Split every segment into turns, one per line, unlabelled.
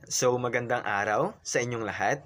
So magandang araw sa inyong lahat.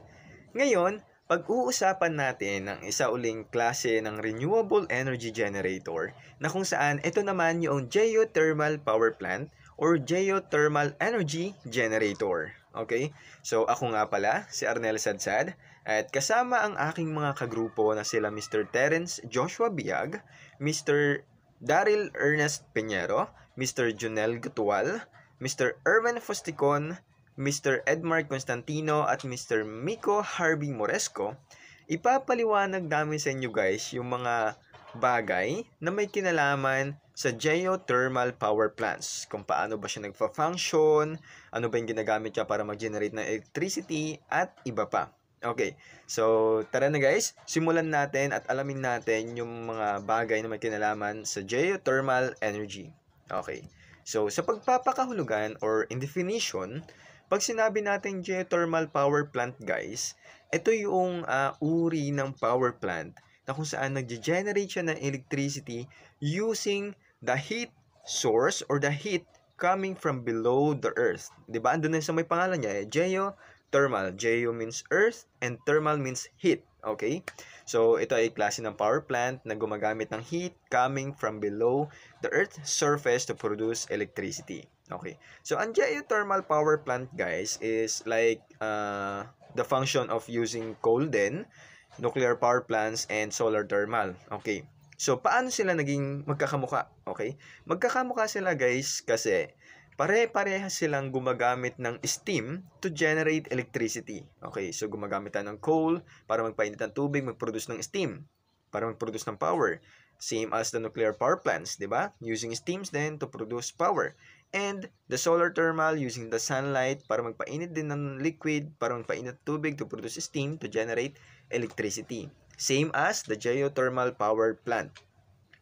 Ngayon, pag-uusapan natin ang isa uling klase ng renewable energy generator na kung saan ito naman yung geothermal power plant or geothermal energy generator. Okay? So ako nga pala, si Arnel Sadsad at kasama ang aking mga kagrupo na sila Mr. Terence Joshua Biag, Mr. Daryl Ernest Peñero, Mr. Junel Gutual, Mr. Erwin Fosticon, Mr. Edmar Constantino at Mr. Miko Harvey Moresco, ipapaliwanag namin sa inyo guys yung mga bagay na may kinalaman sa geothermal power plants. Kung paano ba siya nagfa-function, ano ba yung ginagamit niya para mag-generate ng electricity, at iba pa. Okay, so tara na guys, simulan natin at alamin natin yung mga bagay na may kinalaman sa geothermal energy. Okay, so sa pagpapakahulugan or in definition, pag sinabi natin geothermal power plant guys, ito yung uri ng power plant na kung saan nag-generate siya ng electricity using the heat source or the heat coming from below the earth. Diba? Andun na sa may pangalan niya, geothermal. Geo means earth and thermal means heat. Okay? So, ito ay klase ng power plant na gumagamit ng heat coming from below the earth's surface to produce electricity. Okay. So, ang geothermal power plant, guys, is like the function of using coal din, nuclear power plants, and solar thermal. Okay. So, paano sila naging magkakamukha? Okay. Magkakamukha sila, guys, kasi pare-parehas silang gumagamit ng steam to generate electricity. Okay. So, gumagamit tayo ng coal para magpainit ng tubig, mag-produce ng steam para mag-produce ng power. Same as the nuclear power plants, di ba? Using steams then to produce power. And the solar thermal using the sunlight para magpainit din ng liquid, para magpainit ng tubig to produce steam to generate electricity. Same as the geothermal power plant.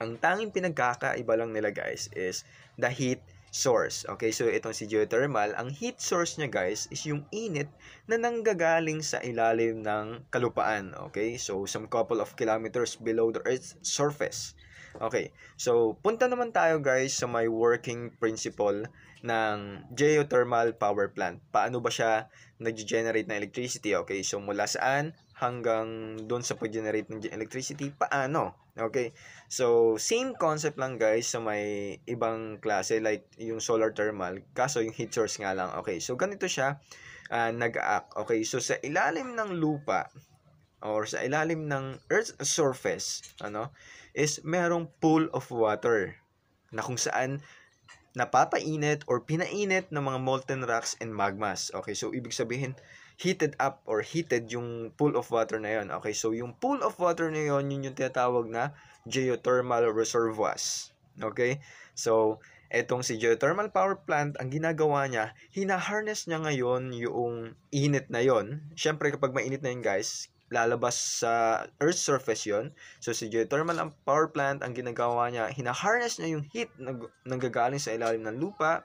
Ang tanging pinagkakaiba lang nila guys is the heat source. Okay, so itong si geothermal, ang heat source niya guys is yung init na nanggagaling sa ilalim ng kalupaan. Okay, so some couple of kilometers below the Earth's surface. Okay, so punta naman tayo guys sa may working principle ng geothermal power plant. Paano ba siya nag-generate ng electricity? Okay, so mula saan hanggang doon sa pag-generate ng electricity, paano? Okay, so same concept lang guys sa may ibang klase like yung solar thermal, kaso yung heat source nga lang. Okay, so ganito siya nag-act. Okay, so sa ilalim ng lupa or sa ilalim ng Earth's surface, is merong pool of water na kung saan napapainit or pinainit ng mga molten rocks and magmas. Okay, so ibig sabihin, heated up or heated yung pool of water na yon. Okay, so yung pool of water na yon, yun yung tinatawag na geothermal reservoirs. Okay, so etong si geothermal power plant, ang ginagawa niya, hina-harness niya ngayon yung init na yon. Siyempre, kapag mainit na yun guys, lalabas sa Earth's surface yon. So, si geothermal ang power plant, ang ginagawa niya, hina-harness niya yung heat na nanggagaling sa ilalim ng lupa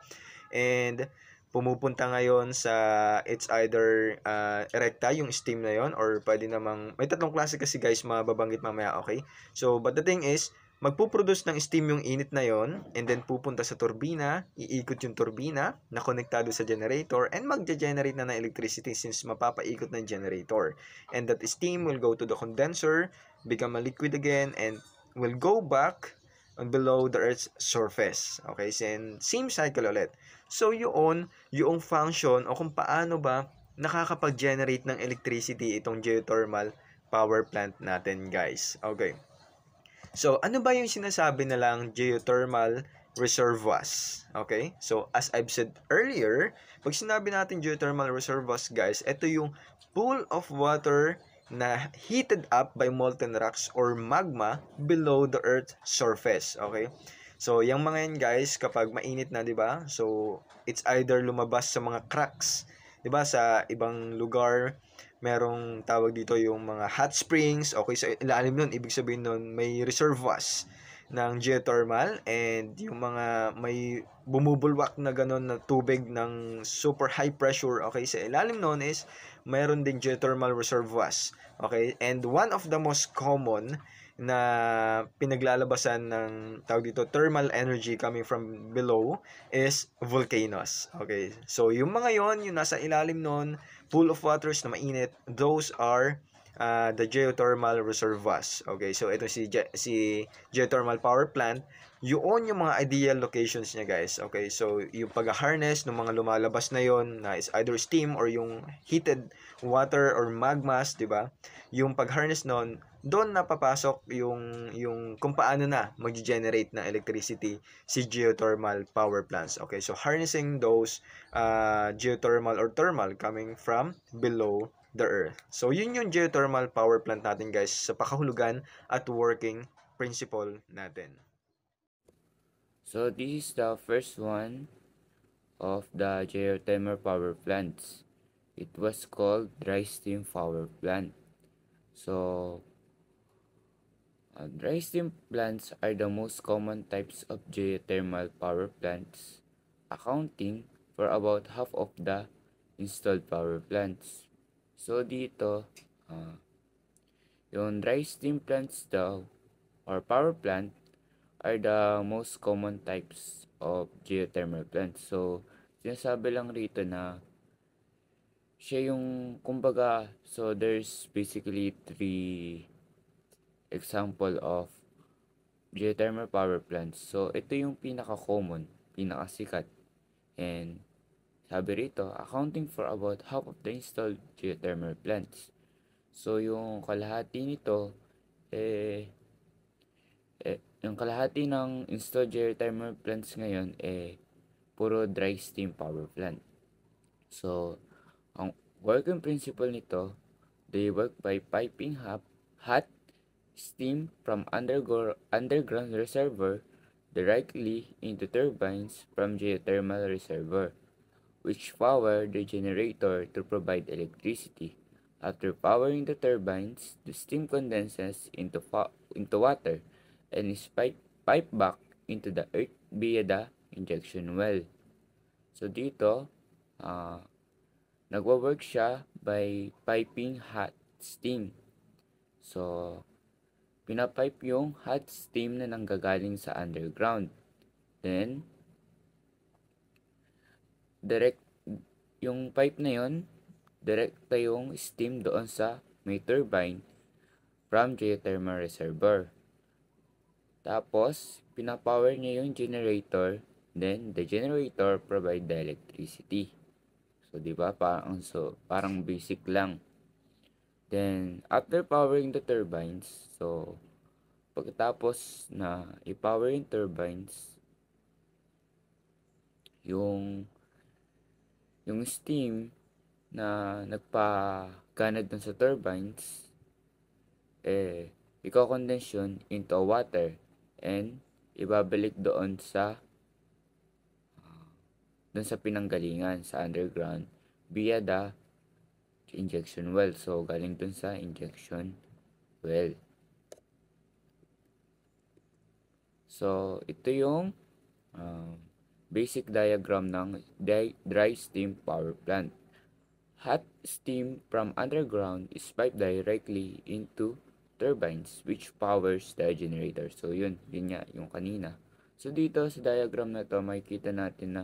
and pumupunta ngayon sa it's either erecta, yung steam na yon, or pwede namang, may tatlong klase kasi guys, mababanggit mamaya, okay? So, but the thing is, magpuproduce ng steam yung init na yon and then pupunta sa turbina, iikot yung turbina na konektado sa generator and magge-generate na ng electricity since mapapaikot ng generator. And that steam will go to the condenser, become a liquid again, and will go back on below the Earth's surface. Okay, same cycle ulit. So yun, yung function o kung paano ba nakakapag-generate ng electricity itong geothermal power plant natin guys. Okay. So, ano ba yung sinasabi na lang geothermal reservoirs? Okay? So, as I've said earlier, pag sinabi natin geothermal reservoirs, guys, ito yung pool of water na heated up by molten rocks or magma below the Earth's surface. Okay? So, yung mga yan, guys, kapag mainit na, di ba? So, it's either lumabas sa mga cracks, di ba? Sa ibang lugar, merong tawag dito yung mga hot springs. Okay, sa ilalim nun, ibig sabihin nun, may reservoirs ng geothermal and yung mga may bumubulwak na gano'n na tubig ng super high pressure. Okay, sa ilalim nun is mayroon din geothermal reservoirs. Okay, and one of the most common na pinaglalabasan ng tawag dito thermal energy coming from below is volcanoes. Okay, so yung mga yon, yung nasa ilalim nun, pool of waters na mainit, those are the geothermal reservoirs. Okay, so ito si geothermal power plant, yun yung mga ideal locations niya, guys. Okay, so yung pag-harness ng mga lumalabas na yon na is either steam or yung heated water or magmas, di ba? Yung pag-harness nun, doon napapasok yung kung paano na mag-generate ng electricity si geothermal power plants. Okay, so harnessing those geothermal or thermal coming from below the earth. So yun yung geothermal power plant natin, guys, sa pakahulugan at working principle natin.
So this is the first one of the geothermal power plants. It was called dry steam power plant. So dry steam plants are the most common types of geothermal power plants, accounting for about half of the installed power plants. So dito, yung dry steam plants daw or power plant are the most common types of geothermal plants. So sinasabi lang rito na siya yung kumbaga, so there's basically three example of geothermal power plants. So, ito yung pinaka-common, pinaka-sikat. And sabi rito, accounting for about half of the installed geothermal plants. So, yung kalahati nito, yung kalahati ng installed geothermal plants ngayon, puro dry steam power plant. So, ang working principle nito, they work by piping hot steam from underground reservoir directly into turbines from geothermal reservoir, which power the generator to provide electricity. After powering the turbines, the steam condenses into water and is piped back into the earth via the injection well. So dito, uh, nagwo-work siya by piping hot steam. So, pinapipe yung hot steam na nanggagaling sa underground. Then, direct yung pipe na yon, direkta yung steam doon sa may turbine from geothermal reservoir. Tapos, pinapower niya yung generator, then the generator provide the electricity. So, di ba? Parang basic lang. Then, after powering the turbines, so, pagkatapos na i-power yung turbines, yung steam na nagpagana dun sa turbines, i-condense yun into water and ibabalik doon sa pinanggalingan sa underground via the injection well. So, galing dun sa injection well. So, ito yung basic diagram ng dry steam power plant. Hot steam from underground is piped directly into turbines which powers the generator. So, yun nga, yung kanina. So, dito sa diagram na to, makikita natin na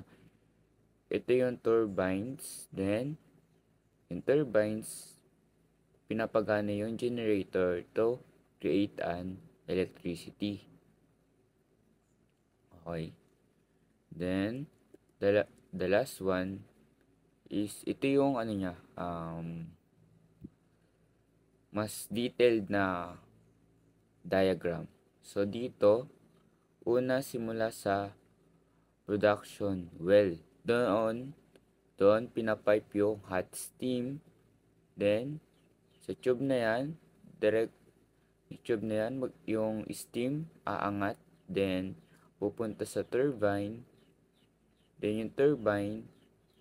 ito yung turbines. Then, yung turbines, pinapagana yung generator to create an electricity. Okay. Then, the last one is, ito yung ano niya, mas detailed na diagram. So, dito, una simula sa production well. Doon pinapipe yung hot steam. Then, sa tube na yan, yung steam aangat. Then, pupunta sa turbine. Then, yung turbine,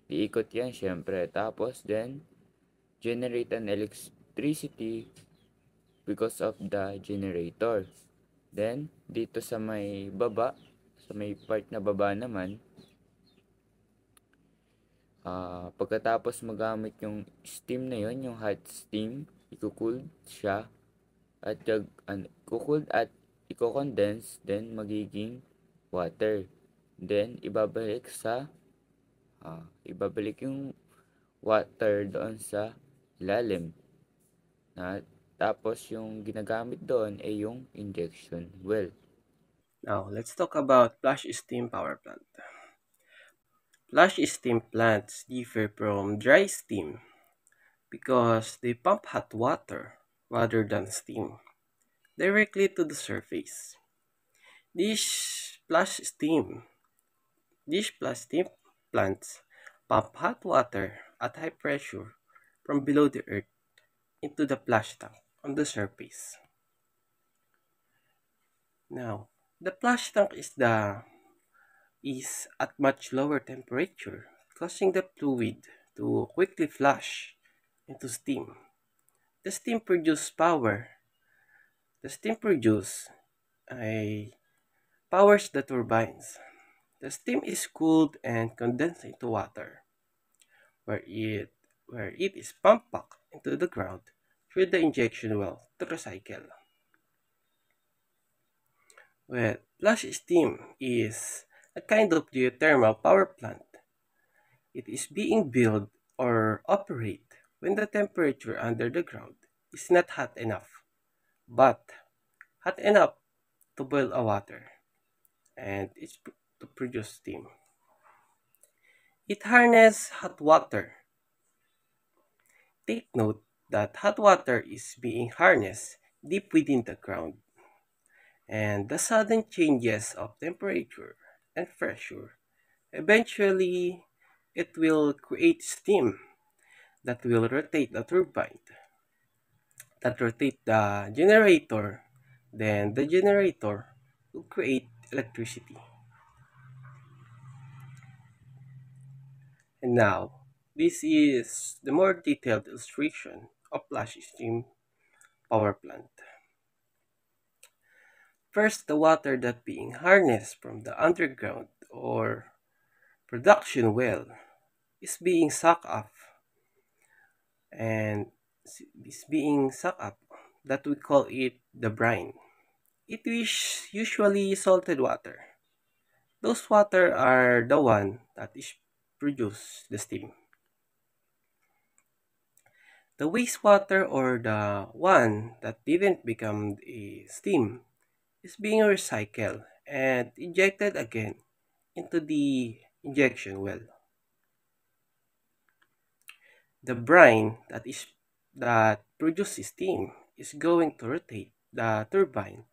iikot yan syempre. Tapos, then, generate an electricity because of the generator. Then, dito sa may baba, sa may part na baba naman, pagkatapos magamit yung steam na yon, yung hot steam, i-cool siya. at kukulad at i-condense, then magiging water. Then ibabalik yung water doon sa ilalim. Tapos yung ginagamit doon ay yung injection well.
Now, let's talk about flash steam power plant. Flash steam plants differ from dry steam because they pump hot water rather than steam directly to the surface. These flash steam plants pump hot water at high pressure from below the earth into the flash tank on the surface. Now, the flash tank is at much lower temperature, causing the fluid to quickly flash into steam. The steam produces powers the turbines. The steam is cooled and condensed into water, where it is pumped back into the ground through the injection well to recycle. Well, flash steam is a kind of geothermal power plant. It is being built or operate when the temperature under the ground is not hot enough, but hot enough to boil a water, and it's to produce steam. It harnesses hot water. Take note that hot water is being harnessed deep within the ground, and the sudden changes of temperature and pressure eventually it will create steam that will rotate the turbine, that rotate the generator, then the generator will create electricity. And now, this is the more detailed illustration of flash steam power plant. First, the water that being harnessed from the underground or production well is being sucked up, and is being sucked up that we call it the brine. It is usually salted water. Those water are the one that is produce the steam. The wastewater, or the one that didn't become a steam, is being recycled and injected again into the injection well. The brine that produces steam is going to rotate the turbine,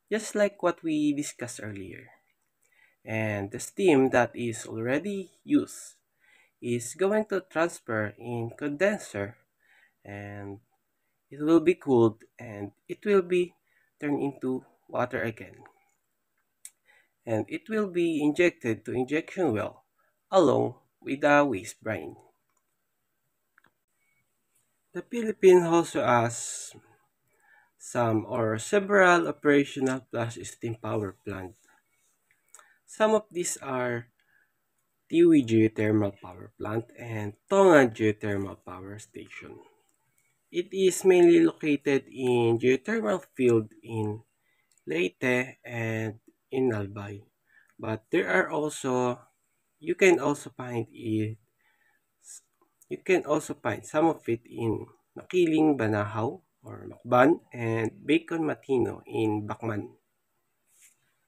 just like what we discussed earlier. And the steam that is already used is going to transfer in condenser, and it will be cooled and it will be turned into water again, and it will be injected to injection well along with the waste brine. The Philippines also has some or several operational flash steam power plants. Some of these are Tiwi Geothermal Power Plant and Tonga Geothermal Power Station. It is mainly located in geothermal field in Leyte and in Albay. But there are also, you can also find some of it in Makiling, Banahaw, or Macban, and Bacon Matino in Bacman.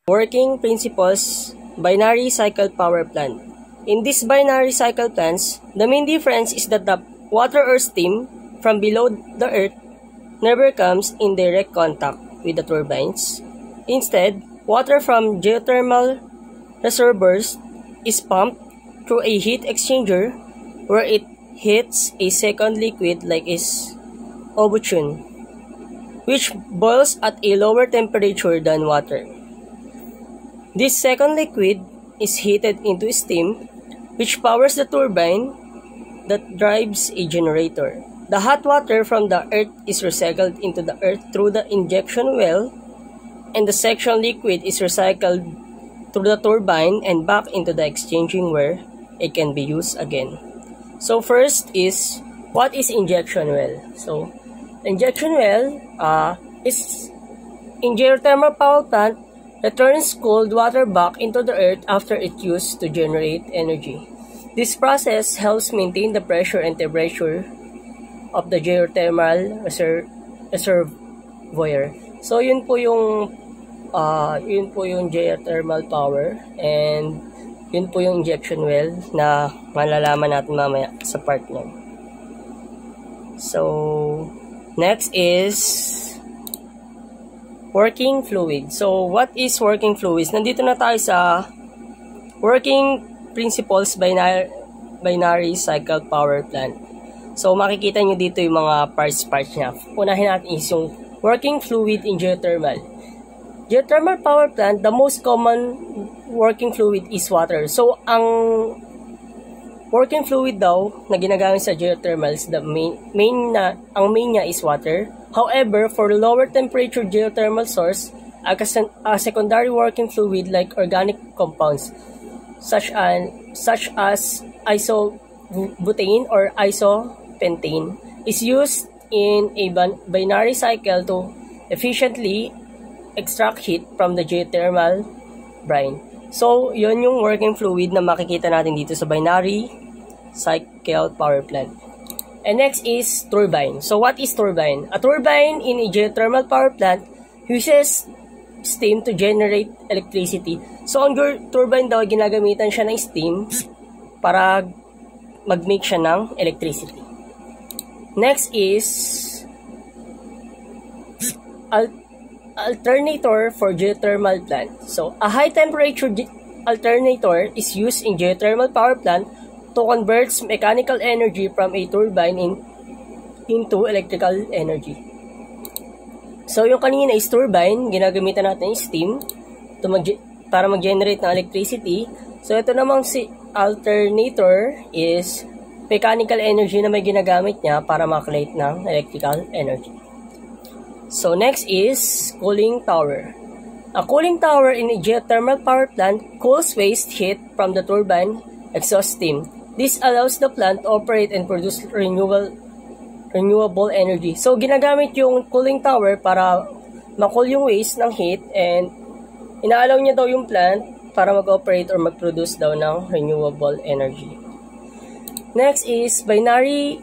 Working principles, binary cycle power plant. In these binary cycle plants, the main difference is that the water or steam from below the earth never comes in direct contact with the turbines. Instead, water from geothermal reservoirs is pumped through a heat exchanger where it hits a second liquid like is obutune, which boils at a lower temperature than water. This second liquid is heated into steam, which powers the turbine that drives a generator. The hot water from the earth is recycled into the earth through the injection well, and the section liquid is recycled through the turbine and back into the exchanging where it can be used again. So first is, what is injection well? So injection well is in geothermal power plant returns cold water back into the earth after it used to generate energy. This process helps maintain the pressure and temperature of the geothermal reservoir. So yun po yung geothermal power, and yun po yung injection well na malalaman natin mamaya sa part niyan. So next is working fluid. So what is working fluids? Nandito na tayo sa working principles binary cycle power plant. So makikita nyo dito yung mga parts niya. Unahin natin is yung working fluid in geothermal. Geothermal power plant, the most common working fluid is water. So ang working fluid daw na ginagamit sa geothermals, ang main niya is water. However, for lower temperature geothermal source, a secondary working fluid like organic compounds such as isobutane or isopentane is used in a binary cycle to efficiently extract heat from the geothermal brine. So, yun yung working fluid na makikita natin dito sa binary cycle power plant. And next is turbine. So, what is turbine? A turbine in a geothermal power plant uses steam to generate electricity. So, ang turbine daw, ginagamitan siya ng steam para mag-make siya ng electricity. Next is alternator for geothermal plant. So, a high temperature alternator is used in geothermal power plant to convert mechanical energy from a turbine into electrical energy. So, yung kanina is turbine, ginagamitan natin yung steam para mag-generate ng electricity. So, ito namang si alternator is mechanical energy na may ginagamit niya para ma-create ng electrical energy. So, next is cooling tower. A cooling tower in a geothermal power plant cools waste heat from the turbine exhaust steam. This allows the plant to operate and produce renewable energy. So, ginagamit yung cooling tower para ma-cool yung waste ng heat, and inaalaw niya daw yung plant para mag-operate or mag-produce daw ng renewable energy. Next is binary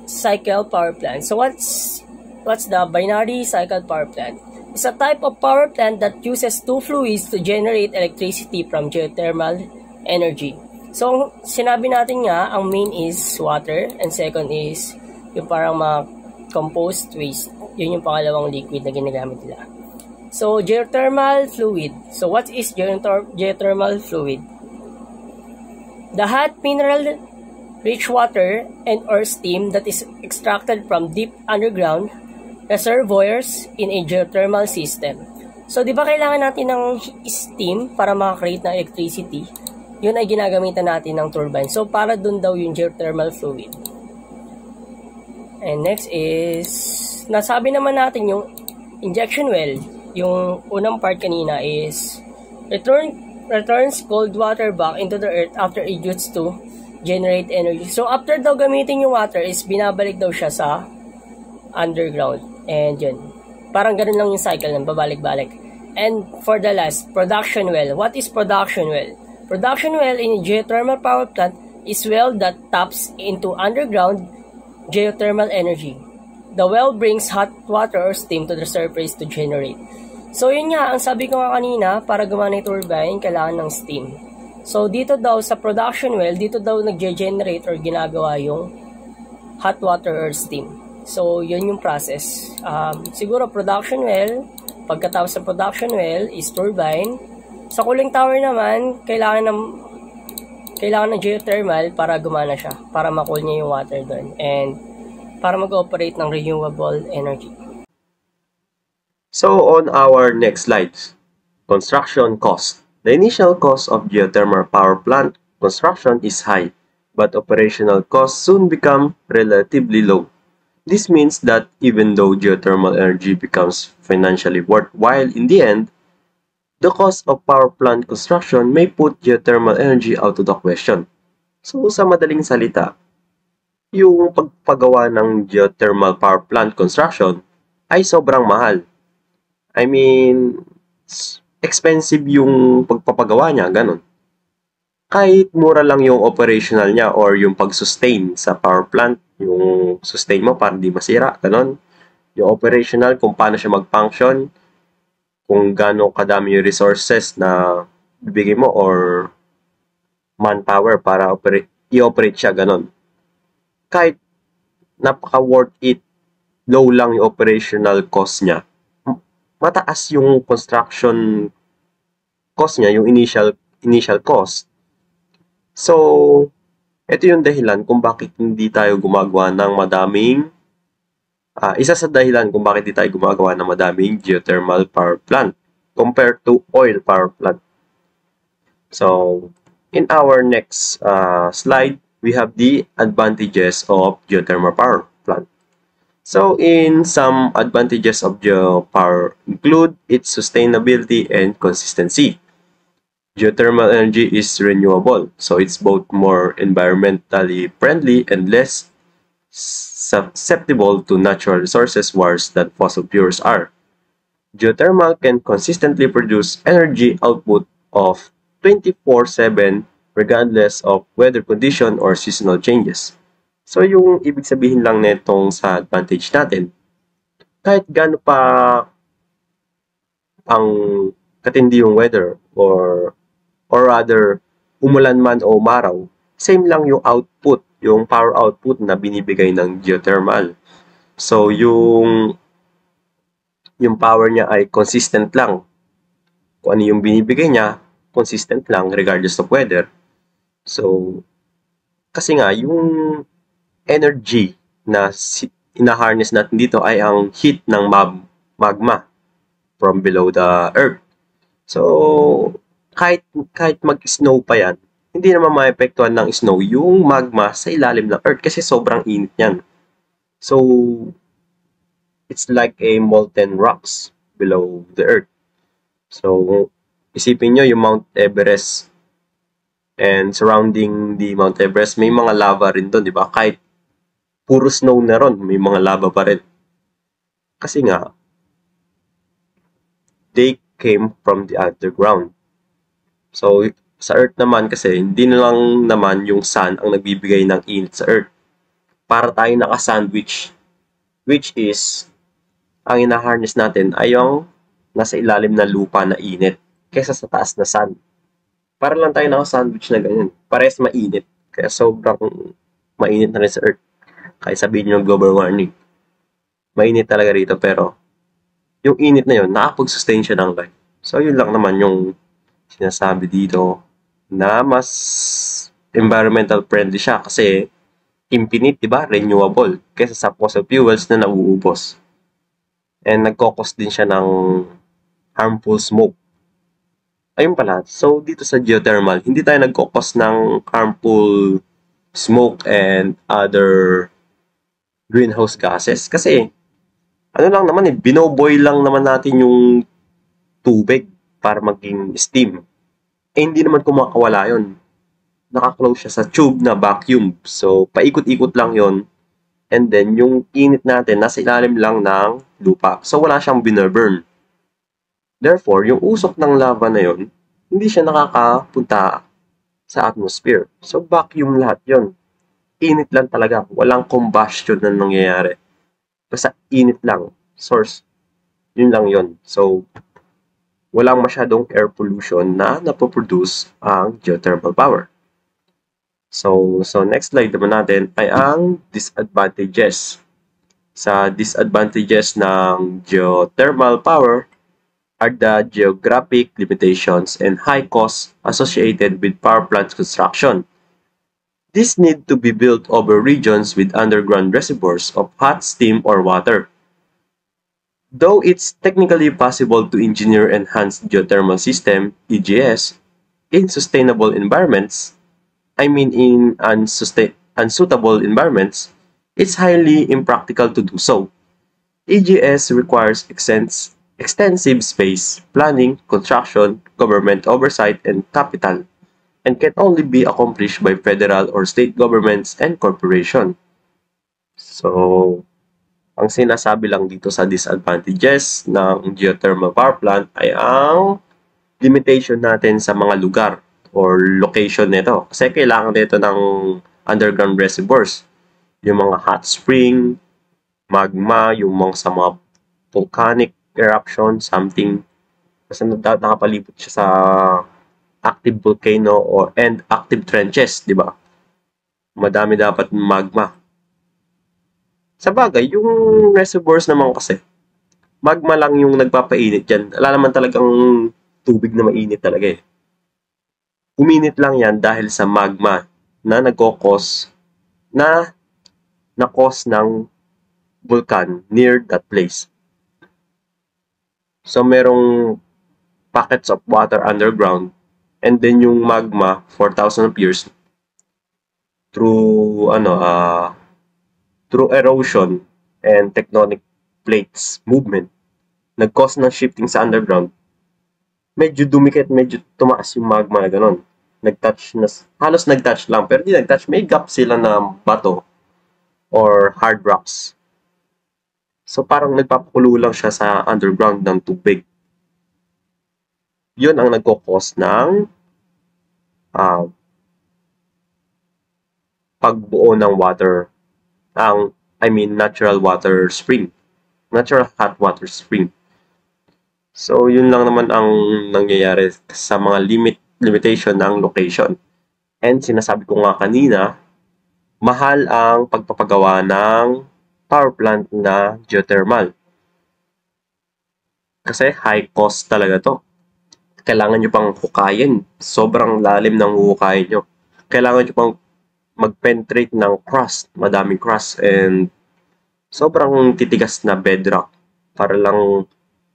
cycle power plant. So, what's the binary cycle power plant? It's a type of power plant that uses two fluids to generate electricity from geothermal energy. So, sinabi natin nga, ang main is water, and second is yung parang mga compost waste. Yun yung pangalawang liquid na ginagamit nila. So, geothermal fluid. So, what is geothermal fluid? The hot mineral-rich water and or steam that is extracted from deep underground reservoirs in a geothermal system. So, di ba kailangan natin ng steam para makakreate ng electricity? Yun ay ginagamitan natin ng turbine. So, para dun daw yung geothermal fluid. And next is, nasabi naman natin yung injection well. Yung unang part kanina is, returns cold water back into the earth after it used to generate energy. So, after daw gamitin yung water is, binabalik daw siya sa underground. And yun, parang ganun lang yung cycle ng babalik-balik. And for the last, production well. What is production well? Production well in a geothermal power plant is well that taps into underground geothermal energy. The well brings hot water or steam to the surface to generate. So yun nga, ang sabi ko nga kanina, para gumana yung turbine, kailangan ng steam. So dito daw sa production well, dito daw nag-generate or ginagawa yung hot water or steam. So, yun yung process. Siguro, production well, pagkatapos ng production well is turbine. Sa cooling tower naman, kailangan ng geothermal para gumana siya, para ma-cool niya yung water doon, and para mag-operate ng renewable energy.
So, on our next slides, construction cost. The initial cost of geothermal power plant construction is high, but operational costs soon become relatively low. This means that even though geothermal energy becomes financially worthwhile in the end, the cost of power plant construction may put geothermal energy out of the question. So, sa madaling salita, yung pagpagawa ng geothermal power plant construction ay sobrang mahal I mean, expensive yung pagpapagawa niya, ganun. Kahit mura lang yung operational niya or yung pag-sustain sa power plant, yung sustain mo para di masira, ganun. Yung operational, kung paano siya mag-function, kung gaano kadami yung resources na bibigay mo or manpower para i-operate siya, ganun. Kahit napaka-worth it, low lang yung operational cost niya, mataas yung construction cost niya, yung initial cost. So, ito yung dahilan kung bakit hindi tayo gumagawa ng madaming isa sa dahilan kung bakit hindi tayo gumagawa ng madaming geothermal power plant compared to oil power plant. So, in our next slide, we have the advantages of geothermal power plant. So, in some advantages of geopower include its sustainability and consistency. Geothermal energy is renewable, so it's both more environmentally friendly and less susceptible to natural resources wars than fossil fuels are. Geothermal can consistently produce energy output of 24/7 regardless of weather condition or seasonal changes. So, yung ibig sabihin lang netong sa advantage natin, kahit gaano pa ang katindi yung weather or rather umulan man o umaraw, same lang yung output, yung power output na binibigay ng geothermal. So, yung power niya ay consistent lang. Kung ano yung binibigay niya, consistent lang regardless of weather. So, kasi nga, yung energy na ina-harness natin dito ay ang heat ng magma from below the earth. So, kahit mag-snow pa yan, hindi naman maepektuhan ng snow yung magma sa ilalim ng earth kasi sobrang init yan. So, it's like a molten rocks below the earth. So, isipin nyo yung Mount Everest and surrounding the Mount Everest, may mga lava rin doon, di ba? Kahit puro snow na ron, may mga lava pa rin. Kasi nga, they came from the underground. So, sa Earth naman kasi, hindi na lang naman yung sun ang nagbibigay ng init sa Earth. Para tayo naka-sandwich, which is, ang ina-harness natin ay yung nasa ilalim na lupa na init kaysa sa taas na sun. Para lang tayo naka-sandwich na ganyan. Parehas mainit. Kaya sobrang mainit na rin sa Earth. Kaya sabihin nyo ng global warming. Mainit talaga rito pero yung init na yun, nakapag-sustain siya ng life. So, yun lang naman yung sinasabi dito na mas environmental friendly siya kasi infinite, diba? Renewable kaysa sa fossil fuels na nauubos. And nagkokos din siya ng harmful smoke. Ayun pala, so dito sa geothermal, hindi tayo nagkokos ng harmful smoke and other greenhouse gases kasi ano lang naman binoboil lang naman natin yung tubig para maging steam. Hindi naman kumakawala yun. Naka-close siya sa tube na vacuum. So, paikot-ikot lang yon. And then, yung init natin, nasa ilalim lang ng lupa. So, wala siyang binaburn. Therefore, yung usok ng lava na yon, hindi siya nakakapunta sa atmosphere. So, vacuum lahat yon. Init lang talaga. Walang combustion na nangyayari. Basta init lang. Source. Yun lang yon. So, walang masyadong air pollution na napoproduce ang geothermal power. So next slide naman natin ay ang disadvantages. Sa disadvantages ng geothermal power are the geographic limitations and high costs associated with power plant construction. These need to be built over regions with underground reservoirs of hot steam or water. Though it's technically possible to engineer enhanced geothermal system, EGS, in sustainable environments, in unsuitable environments, it's highly impractical to do so. EGS requires extensive space, planning, construction, government oversight, and capital, and can only be accomplished by federal or state governments and corporations. So, Ang sinasabi lang dito sa disadvantages ng geothermal power plant ay ang limitation natin sa mga lugar or location nito. Kasi kailangan nito ng underground reservoirs. Yung mga hot spring, magma, yung mga sa mga volcanic eruption, something. Kasi nakapalibot siya sa active volcano and active trenches, di ba? Madami dapat magma. Sa bagay, yung reservoirs naman kasi, magma lang yung nagpapainit dyan. Wala naman talagang tubig na mainit talaga eh. Uminit lang yan dahil sa magma na nagkokos na cause ng vulkan near that place. So, merong pockets of water underground and then yung magma, 4,000 of years, through erosion and tectonic plates movement, nag-cause ng shifting sa underground. Medyo dumikit, medyo tumaas yung magma na gano'n. Halos nag-touch lang, pero di nag-touch. May gap sila na bato or hard rocks. So, parang nagpapakulo lang siya sa underground ng tubig. Yun ang nagkukos ng pagbuo ng water. Natural water spring. Natural hot water spring. So, yun lang naman ang nangyayari sa mga limitation ng location. And sinasabi ko nga kanina, mahal ang pagpapagawa ng power plant na geothermal. Kasi high cost talaga to. Kailangan nyo pang hukayin. Sobrang lalim ng hukayin nyo. Kailangan nyo pang mag-penetrate ng crust. Madaming crust and sobrang titigas na bedrock para lang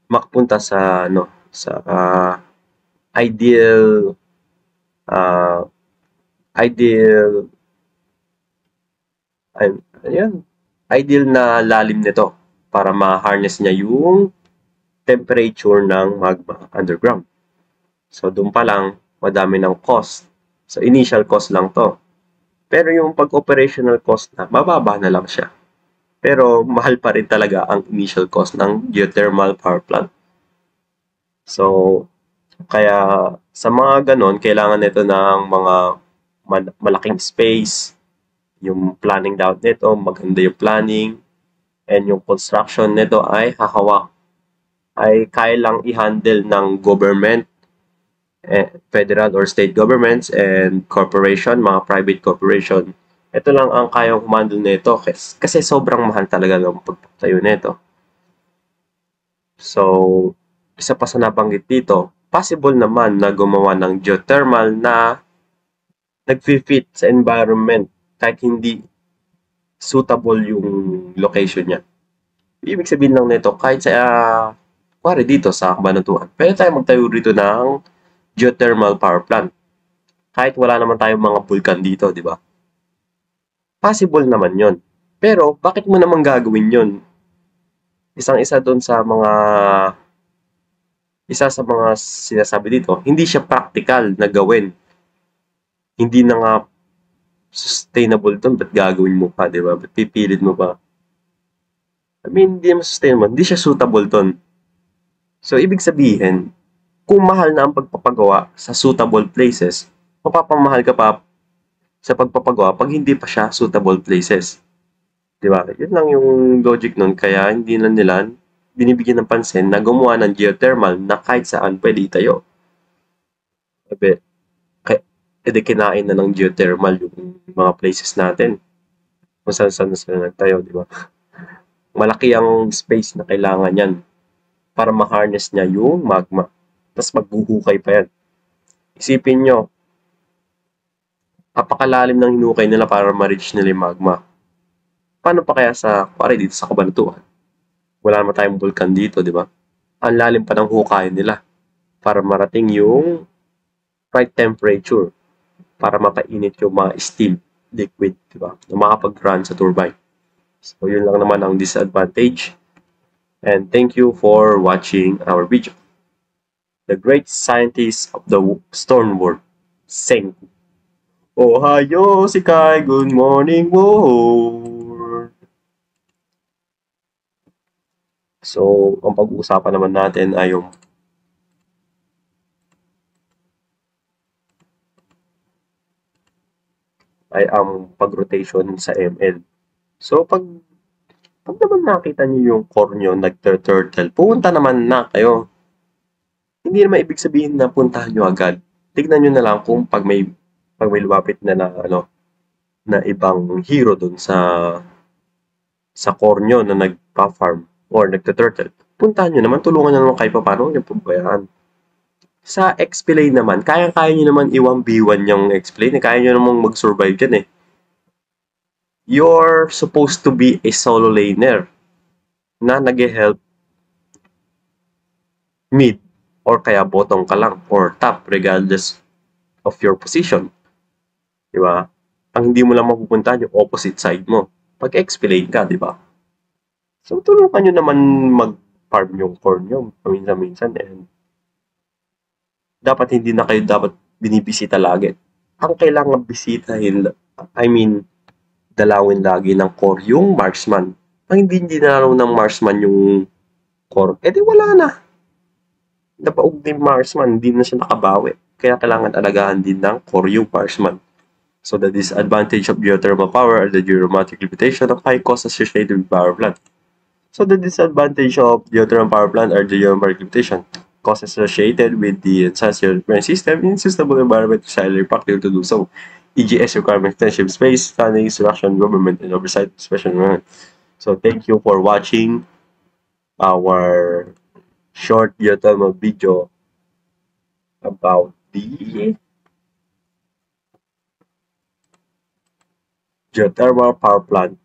makapunta sa ideal na lalim nito para ma-harness niya yung temperature ng magma underground. So, doon pa lang, madami ng cost. So, initial cost lang to. Pero yung pag-operational cost na, mababa na lang siya. Pero, mahal pa rin talaga ang initial cost ng geothermal power plant. So, kaya sa mga ganon, kailangan nito ng mga malaking space. Yung planning down nito, maganda yung planning. And yung construction nito ay kaya lang i-handle ng government, federal or state governments and corporation, mga private corporation. Ito lang ang kayang humandle nito kasi sobrang mahal talaga ng pagtayo nito. So, isa pa sa nabanggit dito, possible naman na gumawa ng geothermal na nag-fit sa environment kahit hindi suitable yung location niya. Ibig sabihin lang nito, kahit sa dito sa Cabanatuan, pwede tayo magtayo rito ng geothermal power plant. Kahit wala naman tayong mga vulkan dito, di ba? Possible naman yon. Pero, bakit mo naman gagawin yon? Isa sa mga sinasabi dito, hindi siya practical na gawin. Hindi na nga sustainable doon, ba't gagawin mo pa, di ba? Ba't pipilit mo pa? Hindi naman sustainable, hindi siya suitable doon. So, ibig sabihin, kung mahal na ang pagpapagawa sa suitable places, mapapamahal ka pa sa pagpapagawa pag hindi pa siya suitable places. Diba? Yun lang yung logic nun. Kaya hindi na nila binibigyan ng pansin na gumawa ng geothermal na kahit saan pwede itayo. Kinain na ng geothermal yung mga places natin. Kung saan sila nagtayo, diba? Malaki ang space na kailangan yan para ma-harness niya yung magma. Tapos magbuhukay pa yan. Isipin nyo, kapakalalim ng hinukay nila para ma-reach nila yung magma. Paano pa kaya dito sa Cabanatuan? Wala naman tayong vulkan dito, di ba? Ang lalim pa ng hukay nila para marating yung right temperature para mapainit yung mga steam liquid, di ba? Na makapag-run sa turbine. So, yun lang naman ang disadvantage. And thank you for watching our video. The great scientist of the stone world, Senku. Ohayo, Shikai, good morning, world. So, ang pag-uusapan naman natin ay ang pag-rotation sa ML. So, pag naman nakita niyo yung core nyo nag-turtle, pumunta naman na kayo. Hindi naman ibig sabihin na puntahan nyo agad. Tignan nyo na lang kung pag may lumapit na na ibang hero dun sa core nyo na nagpa-farm or nagta-turtle. Puntahan nyo naman, tulungan nyo naman kayo paano yung pabayaan. Sa X-Play naman, kaya nyo naman i-1v1 yung X-Play. Kaya nyo naman mag-survive dyan eh. You're supposed to be a solo laner na nag-help mid or kaya bottom ka lang or top regardless of your position. Diba? Ang hindi mo lang mapupuntahan yung opposite side mo. Pag X-Play ka, diba? So, tulungan nyo naman mag-farm yung core nyo paminsan-minsan and dapat hindi na kayo binibisita lagi. Ang kailangan bisitahin, dalawin lagi ng core yung marksman. Ang hindi nalaro ng marksman yung core, edi wala na. Napaog din marksman, hindi na siya nakabawi. Kaya kailangan alagahan din ng core yung marksman. So the disadvantage of geothermal power are the geomatic limitation of high cost associated with power plant. So the disadvantage of geothermal power plant are the geomatic limitation costs associated with the enhanced geothermal system in sustainable environment is highly practical to do so. EGS requirement extension space, funding, instruction, government, and oversight, especially. So thank you for watching our short geothermal video about the geothermal power plant,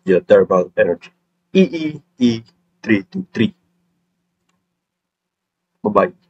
geothermal energy, EEE 323. Bye-bye.